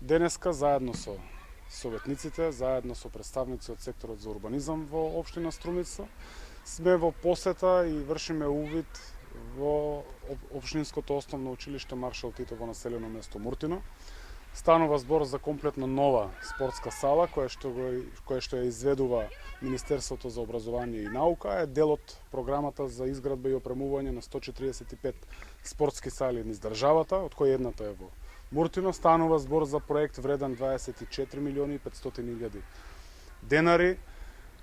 денеска заедно со советниците, заедно со представници од секторот за урбанизам во општина Струмица, сме во посета и вршиме увид во општинското основно училиште Маршал Тито во населено место Муртино. Станува збор за комплетно нова спортска сала која што ја изведува Министерството за образование и наука, е дел од програмата за изградба и опремување на 145 спортски сали низ државата, од кои едната е во Муртино. Станува збор за проект вреден 24 милиони и 500 илјади денари,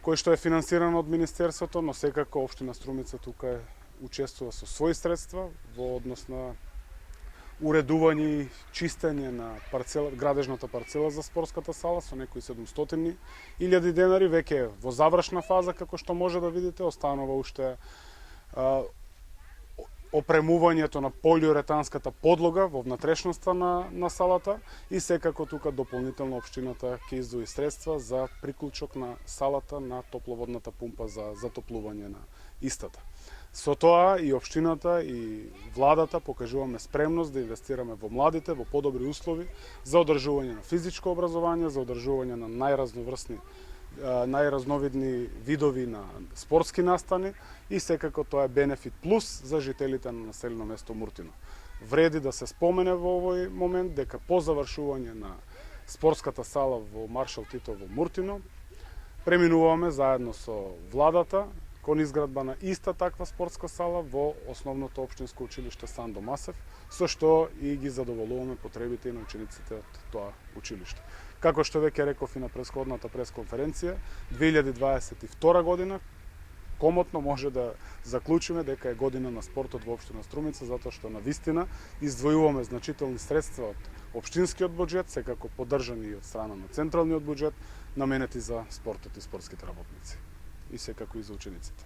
кој што е финансиран од Министерството, но секако општина Струмица тука учествува со своји средства во однос на уредување и чистење на градежната парцела за спортската сала со некои 700 илјади денари. Веќе е во завршна фаза, како што може да видите. Останува уште опремувањето на полиуретанската подлога во внатрешноста на салата и секако тука дополнително општината ќе издвои средства за приклучок на салата на топловодната пумпа за затоплување на истата. Со тоа и општината и владата покажуваме спремност да инвестираме во младите, во подобри услови за одржување на физичко образование, за одржување на најразновидни видови на спортски настани и секако тоа е бенефит плюс за жителите на населено место Муртино. Вреди да се спомене во овој момент дека по завршување на спортската сала во Маршал Тито во Муртино преминуваме заедно со владата кон изградба на иста таква спортска сала во основното општинско училиште Сандо Масев, со што и ги задоволуваме потребите на учениците од тоа училиште. Како што веќе реков и на претходната пресконференција, 2022 година комотно може да заклучиме дека е година на спортот во општина Струмица, затоа што навистина издвојуваме значителни средства од општинскиот буџет, секако поддржани и од страна на централниот буџет, наменети за спортот и спортските работници и секако и за учениците.